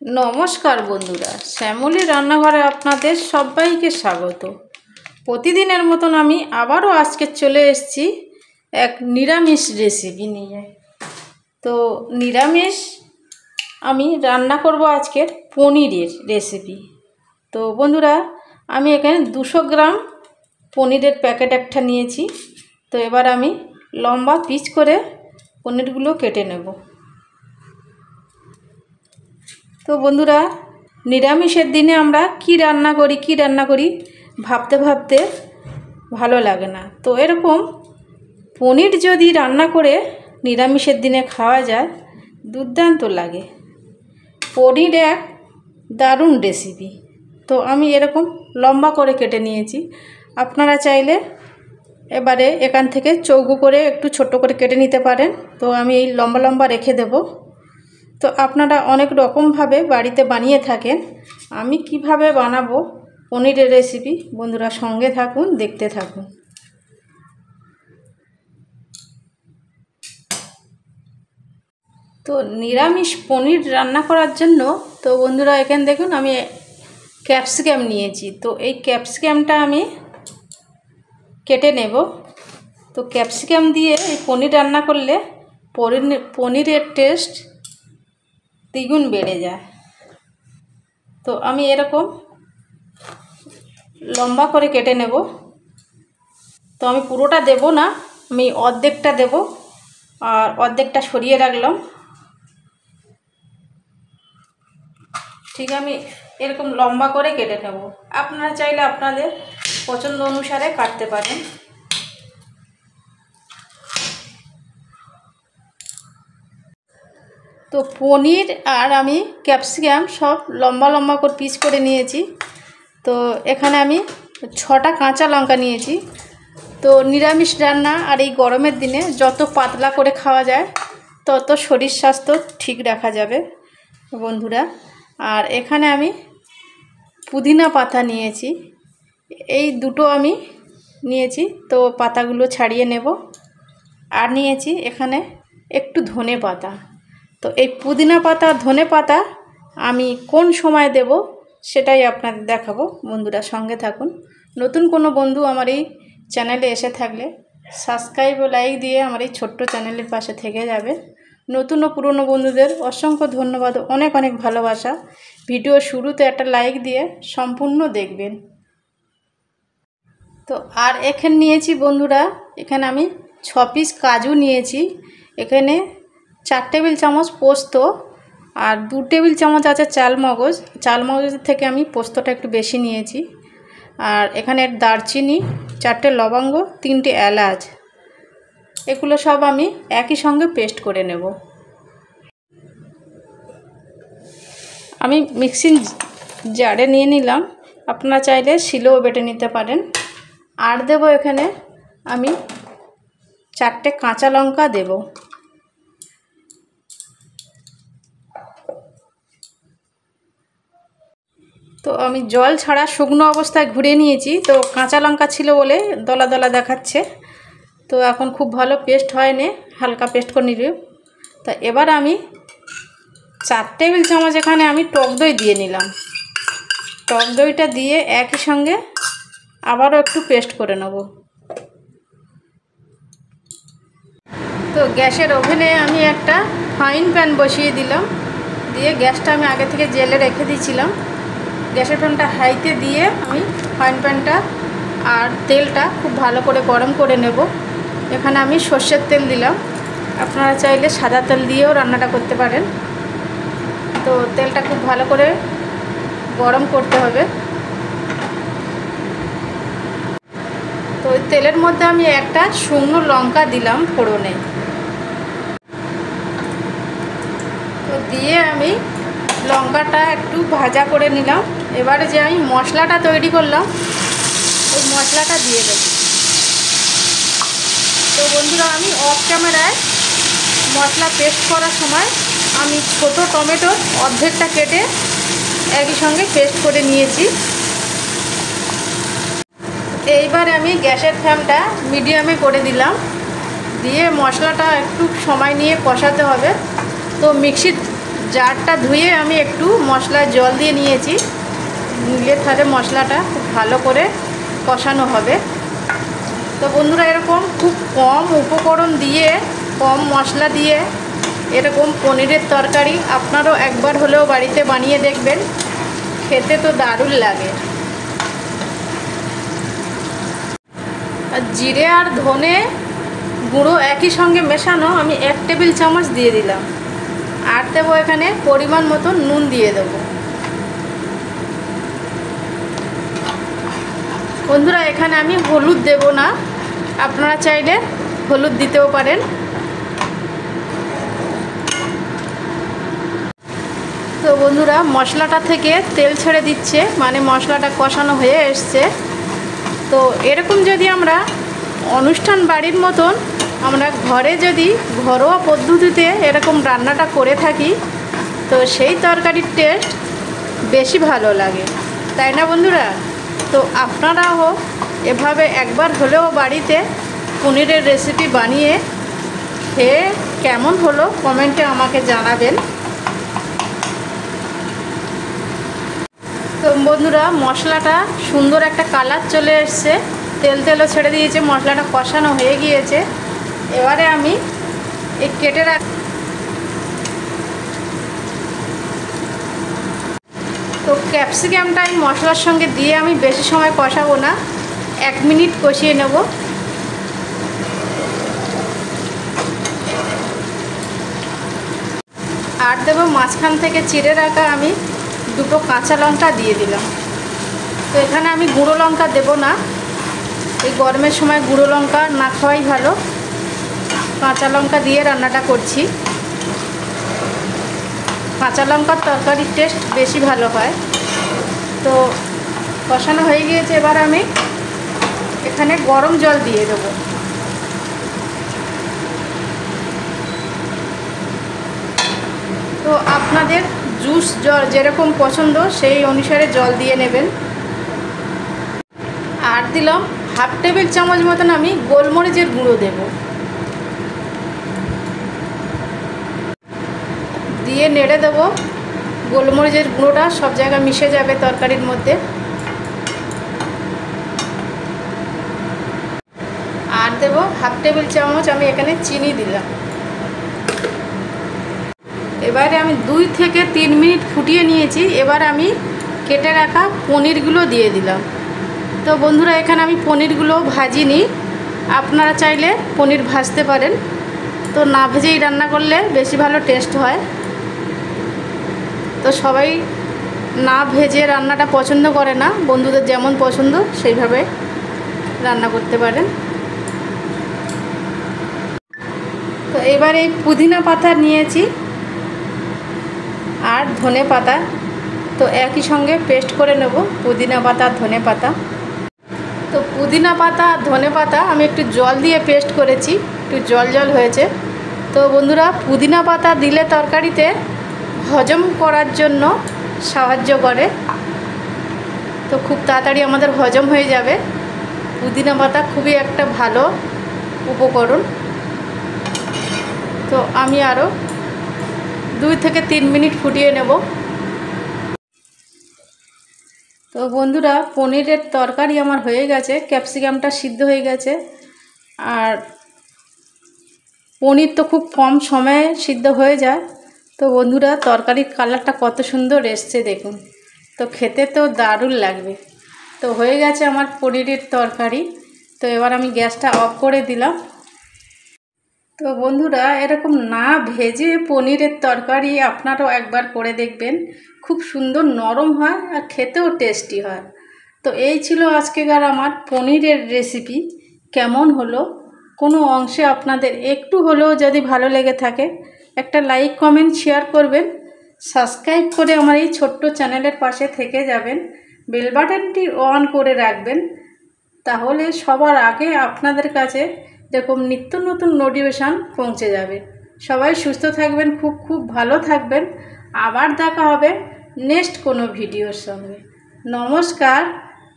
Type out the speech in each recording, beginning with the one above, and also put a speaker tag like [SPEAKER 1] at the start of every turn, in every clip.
[SPEAKER 1] নমস্কার বন্ধুরা, শ্যামলী রান্নাঘরে আপনাদের সবাইকে স্বাগত। প্রতিদিনের মতন আমি আবারও আজকে চলে এসেছি এক নিরামিষ রেসিপি নিয়ে। তো নিরামিষ আমি রান্না করব আজকের পনিরের রেসিপি। তো বন্ধুরা, আমি এখানে 200 গ্রাম পনিরের প্যাকেট একটা নিয়েছি। তো এবার আমি লম্বা পিস করে পনিরগুলো কেটে নেব। তো বন্ধুরা, নিরামিষের দিনে আমরা কি রান্না করি ভাবতে ভাবতে ভালো লাগে না। তো এরকম পনির যদি রান্না করে নিরামিষের দিনে খাওয়া যায়, দুর্দান্ত লাগে। পনির এক দারুণ রেসিপি। তো আমি এরকম লম্বা করে কেটে নিয়েছি। আপনারা চাইলে এবারে এখান থেকে চৌকো করে একটু ছোট করে কেটে নিতে পারেন। তো আমি এই লম্বা লম্বা রেখে দেব। তো আপনারা অনেক রকমভাবে বাড়িতে বানিয়ে থাকেন। আমি কিভাবে বানাবো পনিরের রেসিপি, বন্ধুরা সঙ্গে থাকুন, দেখতে থাকুন। তো নিরামিষ পনির রান্না করার জন্য তো বন্ধুরা এখানে দেখুন আমি ক্যাপসিকাম নিয়েছি। তো এই ক্যাপসিকামটা আমি কেটে নেব। তো ক্যাপসিকাম দিয়ে এই পনির রান্না করলে পনিরের টেস্ট দ্বিগুণ বেড়ে যায়। তো আমি এরকম লম্বা করে কেটে নেব। তো আমি পুরোটা দেব না, আমি অর্ধেকটা দেব আর অর্ধেকটা সরিয়ে রাখলাম। ঠিক আমি এরকম লম্বা করে কেটে নেব। আপনারা চাইলে আপনাদের পছন্দ অনুসারে কাটতে পারেন। তো পনির আর আমি ক্যাপসিকাম সব লম্বা লম্বা করে পিস করে নিয়েছি। তো এখানে আমি 6টা কাঁচা লঙ্কা নিয়েছি। তো নিরামিষ রান্না আর এই গরমের দিনে যত পাতলা করে খাওয়া যায় তত শরীর স্বাস্থ্য ঠিক রাখা যাবে বন্ধুরা। আর এখানে আমি পুদিনা পাতা নিয়েছি, এই দুটো আমি নিয়েছি। তো পাতাগুলো ছাড়িয়ে নেব। আর নিয়েছি এখানে একটু ধনে পাতা। তো এই পুদিনা পাতা ধনে পাতা আমি কোন সময় দেব সেটাই আপনাদের দেখাবো, বন্ধুরা সঙ্গে থাকুন। নতুন কোনো বন্ধু আমার এই চ্যানেলে এসে থাকলে সাবস্ক্রাইব ও লাইক দিয়ে আমার এই ছোট্ট চ্যানেলের পাশে থেকে যাবে। নতুন ও পুরনো বন্ধুদের অসংখ্য ধন্যবাদ, অনেক অনেক ভালোবাসা। ভিডিও শুরুতে একটা লাইক দিয়ে সম্পূর্ণ দেখবেন। তো আর এখানে নিয়েছি বন্ধুরা, এখানে আমি 6 পিস কাজু নিয়েছি। এখানে 4 টেবিল চামচ পোস্ত আর 2 টেবিল চামচ আছে চালমগজ। চালমগজের থেকে আমি পোস্তটা একটু বেশি নিয়েছি। আর এখানে দারচিনি, 4টে লবঙ্গ, 3টে এলাচ, এগুলো সব আমি একই সঙ্গে পেস্ট করে নেব। আমি মিক্সিং জারে নিয়ে নিলাম, আপনারা চাইলে শিলেও বেটে নিতে পারেন। আর দেব এখানে আমি 4টে কাঁচা লঙ্কা দেব। তো আমি জল ছাড়া শুকনো অবস্থায় ঘুরিয়ে নিয়েছি। তো কাঁচা লঙ্কা ছিল বলে দলা দলা দেখাচ্ছে। তো এখন খুব ভালো পেস্ট হয়নি, হালকা পেস্ট করে নিলাম। তো এবার আমি 4 টেবিল চামচ এখানে আমি টক দই দিয়ে নিলাম। টক দইটা দিয়ে একই সঙ্গে আবারও একটু পেস্ট করে নেব। তো গ্যাসের ওভেনে আমি একটা ফ্রাইং প্যান বসিয়ে দিলাম। দিয়ে গ্যাসটা আমি আগে থেকে জেলে রেখে দিয়েছিলাম। গ্যাসের ফ্লেমটা হাইতে দিয়ে আমি ফ্রাইং প্যানটা আর তেলটা খুব ভালো করে গরম করে নেব। এখানে আমি সর্ষের তেল দিলাম, আপনারা চাইলে সাদা তেল দিয়েও রান্নাটা করতে পারেন। তো তেলটা খুব ভালো করে গরম করতে হবে। তো ওই তেলের মধ্যে আমি একটা শুকনো লঙ্কা দিলাম ফোড়নে। তো দিয়ে আমি লঙ্কাটা একটু ভাজা করে নিলাম। এবারে যে আমি মশলাটা তৈরি করলাম ওই মশলাটা দিয়ে দেব। তো বন্ধুরা, আমি অফ ক্যামেরায় মশলা পেস্ট করার সময় আমি ছোট টমেটোর অর্ধেকটা কেটে একই সঙ্গে পেস্ট করে নিয়েছি। এইবার আমি গ্যাসের ফ্লেমটা মিডিয়ামে করে দিলাম। দিয়ে মশলাটা একটু সময় নিয়ে কষাতে হবে। তো মিক্সির জারটা ধুয়ে আমি একটু মশলার জল দিয়ে নিয়েছি, নিলে তাহলে মশলাটা খুব ভালো করে কষানো হবে। তো বন্ধুরা, এরকম খুব কম উপকরণ দিয়ে, কম মশলা দিয়ে এরকম পনিরের তরকারি আপনারাও একবার হলেও বাড়িতে বানিয়ে দেখবেন, খেতে তো দারুণ লাগে। আর জিরে আর ধনে গুঁড়ো একই সঙ্গে মেশানো আমি 1 টেবিল চামচ দিয়ে দিলাম। আর দেবো এখানে পরিমাণ মতো নুন দিয়ে দেবো। বন্ধুরা, এখানে আমি হলুদ দেব না, আপনারা চাইলে হলুদ দিতেও পারেন। তো বন্ধুরা, মশলাটা থেকে তেল ছেড়ে দিচ্ছে, মানে মশলাটা কষানো হয়ে এসছে। তো এরকম যদি আমরা অনুষ্ঠান বাড়ির মতন আমরা ঘরে যদি ঘরোয়া পদ্ধতিতে এরকম রান্নাটা করে থাকি, তো সেই তরকারির টেস্ট বেশি ভালো লাগে, তাই না বন্ধুরা? তো আপনারাও এভাবে একবার হলেও বাড়িতে পনিরের রেসিপি বানিয়ে খেয়ে কেমন হলো কমেন্টে আমাকে জানাবেন। তো বন্ধুরা, মশলাটা সুন্দর একটা কালার চলে এসছে, তেলও ছেড়ে দিয়েছে, মশলাটা কষানো হয়ে গিয়েছে। এবারে আমি এই কেটে তো ক্যাপসিকামটা এই মশলার সঙ্গে দিয়ে আমি বেশি সময় কষাবো না, 1 মিনিট কষিয়ে নেব। আর দেবো মাঝখান থেকে চিড়ে রাখা আমি 2টো কাঁচা লঙ্কা দিয়ে দিলাম। তো এখানে আমি গুঁড়ো লঙ্কা দেব না, এই গরমের সময় গুঁড়ো লঙ্কা না খাওয়াই ভালো, কাঁচা লঙ্কা দিয়ে রান্নাটা করছি। কাঁচা লঙ্কার তরকারির টেস্ট বেশি ভালো হয়। তো কষানো হয়ে গিয়েছে, এবার আমি এখানে গরম জল দিয়ে দেবো। তো আপনাদের জুস জল যেরকম পছন্দ সেই অনুসারে জল দিয়ে নেবেন। আর দিলাম 1/2 টেবিল চামচ মতন আমি গোলমরিচের গুঁড়ো দেব, দিয়ে নেড়ে দেবো। গোলমরিচের গুঁড়োটা সব জায়গায় মিশে যাবে তরকারির মধ্যে। আর দেব 1/2 টেবিল চামচ আমি এখানে চিনি দিলাম। এবারে আমি 2 থেকে 3 মিনিট ফুটিয়ে নিয়েছি। এবার আমি কেটে রাখা পনিরগুলো দিয়ে দিলাম। তো বন্ধুরা, এখানে আমি পনিরগুলো ভাজিনি, আপনারা চাইলে পনির ভাজতে পারেন। তো না ভেজেই রান্না করলে বেশি ভালো টেস্ট হয়। তো সবাই না ভেজে রান্নাটা পছন্দ করে না, বন্ধুদের যেমন পছন্দ সেইভাবে রান্না করতে পারেন। তো এবার এই পুদিনা পাতা নিয়েছি আর ধনে পাতা, তো একই সঙ্গে পেস্ট করে নেব পুদিনা পাতা আর ধনে পাতা। তো পুদিনা পাতা আর ধনে পাতা আমি একটু জল দিয়ে পেস্ট করেছি, একটু জল জল হয়েছে। তো বন্ধুরা, পুদিনা পাতা দিলে তরকারিতে হজম করার জন্য সাহায্য করে, তো খুব তাড়াতাড়ি আমাদের হজম হয়ে যাবে। পুদিনা পাতা খুবই একটা ভালো উপকরণ। তো আমি আরও 2 থেকে 3 মিনিট ফুটিয়ে নেব। তো বন্ধুরা, পনিরের তরকারি আমার হয়ে গেছে, ক্যাপসিকামটা সিদ্ধ হয়ে গেছে। আর পনির তো খুব কম সময়ে সিদ্ধ হয়ে যায়। তো বন্ধুরা, তরকারির কালারটা কত সুন্দর এসছে দেখুন, তো খেতে তো দারুণ লাগবে। তো হয়ে গেছে আমার পনিরের তরকারি। তো এবার আমি গ্যাসটা অফ করে দিলাম। তো বন্ধুরা, এরকম না ভেজে পনিরের তরকারি আপনারাও একবার করে দেখবেন, খুব সুন্দর নরম হয় আর খেতেও টেস্টি হয়। তো এই ছিল আজকেকার আমার পনিরের রেসিপি। কেমন হলো, কোনো অংশে আপনাদের একটু হলেও যদি ভালো লেগে থাকে, একটা লাইক কমেন্ট শেয়ার করবেন, সাবস্ক্রাইব করে আমার এই ছোট্ট চ্যানেলের পাশে থেকে যাবেন, বেল বাটনটি অন করে রাখবেন, তাহলে সবার আগে আপনাদের কাছে এরকম নিত্য নতুন নোটিফিকেশান পৌঁছে যাবে। সবাই সুস্থ থাকবেন, খুব খুব ভালো থাকবেন। আবার দেখা হবে নেক্সট কোনো ভিডিওর সঙ্গে। নমস্কার,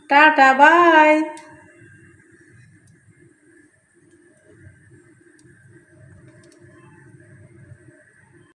[SPEAKER 1] টাটা, বাই।